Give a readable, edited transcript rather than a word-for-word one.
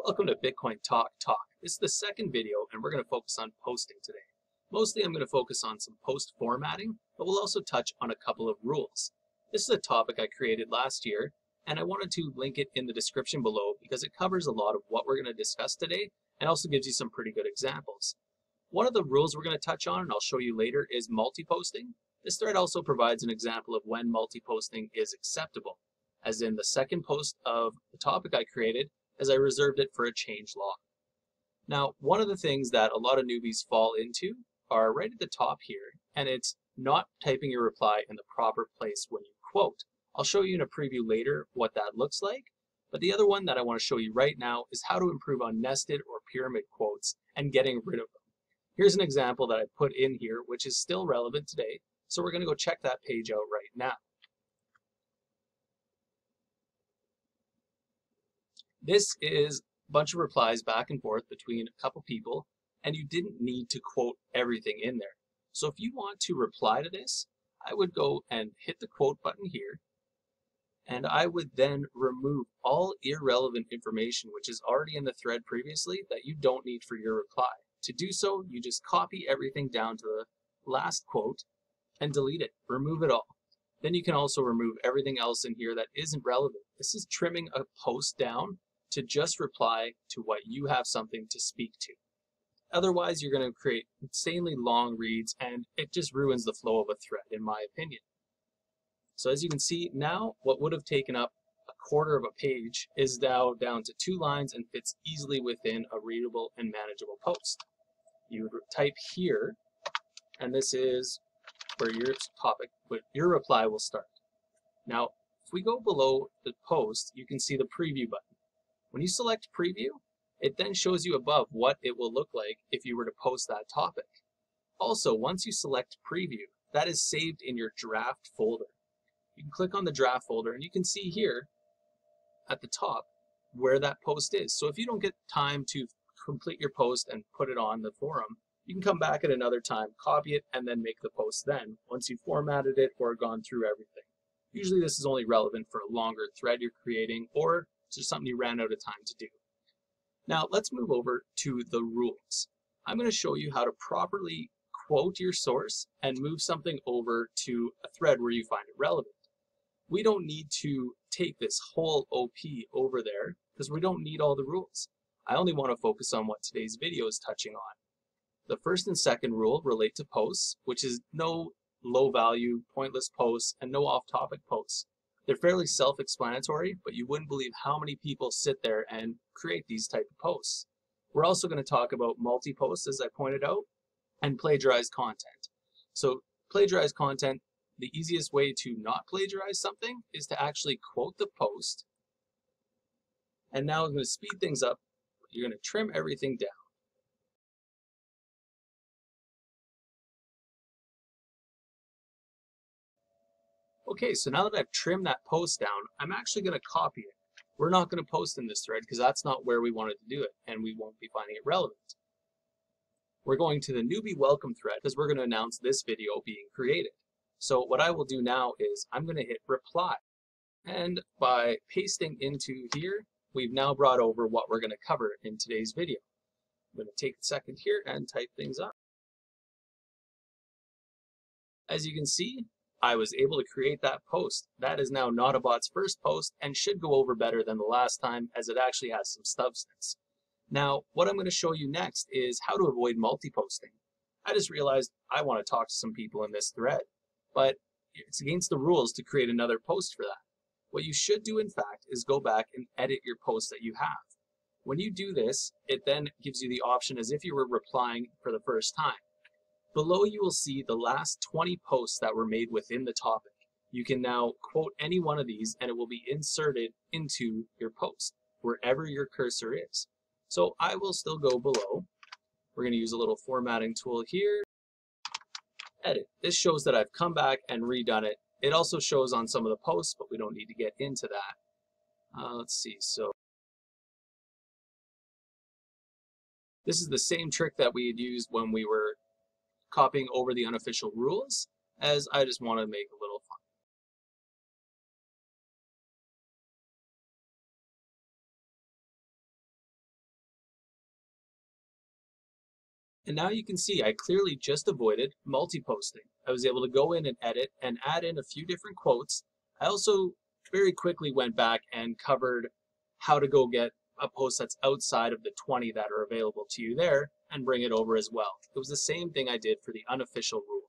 Welcome to Bitcoin Talk. This is the second video and we're going to focus on posting today. Mostly I'm going to focus on some post formatting, but we'll also touch on a couple of rules. This is a topic I created last year and I wanted to link it in the description below because it covers a lot of what we're going to discuss today and also gives you some pretty good examples. One of the rules we're going to touch on, and I'll show you later, is multiposting. This thread also provides an example of when multiposting is acceptable, as in the second post of the topic I created, as I reserved it for a change log. Now, one of the things that a lot of newbies fall into are right at the top here, and it's not typing your reply in the proper place when you quote. I'll show you in a preview later what that looks like, but the other one that I want to show you right now is how to improve on nested or pyramid quotes and getting rid of them. Here's an example that I put in here, which is still relevant today, so we're going to go check that page out right now. This is a bunch of replies back and forth between a couple people, and you didn't need to quote everything in there. So if you want to reply to this, I would go and hit the quote button here, and I would then remove all irrelevant information which is already in the thread previously that you don't need for your reply. To do so, you just copy everything down to the last quote and delete it, remove it all. Then you can also remove everything else in here that isn't relevant. This is trimming a post down to just reply to what you have something to speak to. Otherwise, you're going to create insanely long reads and it just ruins the flow of a thread, in my opinion. So as you can see now, what would have taken up a quarter of a page is now down to 2 lines and fits easily within a readable and manageable post. You would type here, and this is where your topic, your reply will start. Now, if we go below the post, you can see the preview button. When you select preview, it then shows you above what it will look like if you were to post that topic. Also, once you select preview, that is saved in your draft folder. You can click on the draft folder and you can see here at the top where that post is. So if you don't get time to complete your post and put it on the forum, you can come back at another time, copy it, and then make the post then, once you've formatted it or gone through everything. Usually this is only relevant for a longer thread you're creating or it's just something you ran out of time to do. Now let's move over to the rules. I'm going to show you how to properly quote your source and move something over to a thread where you find it relevant. We don't need to take this whole OP over there because we don't need all the rules. I only want to focus on what today's video is touching on. The first and second rule relate to posts, which is no low value, pointless posts, and no off-topic posts. They're fairly self-explanatory, but you wouldn't believe how many people sit there and create these type of posts. We're also going to talk about multi-posts, as I pointed out, and plagiarized content. So plagiarized content, the easiest way to not plagiarize something is to actually quote the post. And now I'm going to speed things up. You're going to trim everything down. Okay, so now that I've trimmed that post down, I'm actually going to copy it. We're not going to post in this thread because that's not where we wanted to do it, and we won't be finding it relevant. We're going to the newbie welcome thread because we're going to announce this video being created. So what I will do now is I'm going to hit reply. And by pasting into here, we've now brought over what we're going to cover in today's video. I'm going to take a second here and type things up. As you can see, I was able to create that post. That is now Notabot's first post and should go over better than the last time as it actually has some substance. Now, what I'm going to show you next is how to avoid multi-posting. I just realized I want to talk to some people in this thread, but it's against the rules to create another post for that. What you should do, in fact, is go back and edit your post that you have. When you do this, it then gives you the option as if you were replying for the first time. Below you will see the last 20 posts that were made within the topic. You can now quote any one of these and it will be inserted into your post, wherever your cursor is. So I will still go below. We're going to use a little formatting tool here. Edit. This shows that I've come back and redone it. It also shows on some of the posts, but we don't need to get into that. Let's see. So this is the same trick that we had used when we were copying over the unofficial rules, as I just want to make a little fun. And now you can see I clearly just avoided multiposting. I was able to go in and edit and add in a few different quotes. I also very quickly went back and covered how to go get a post that's outside of the 20 that are available to you there and bring it over as well. It was the same thing I did for the unofficial rule.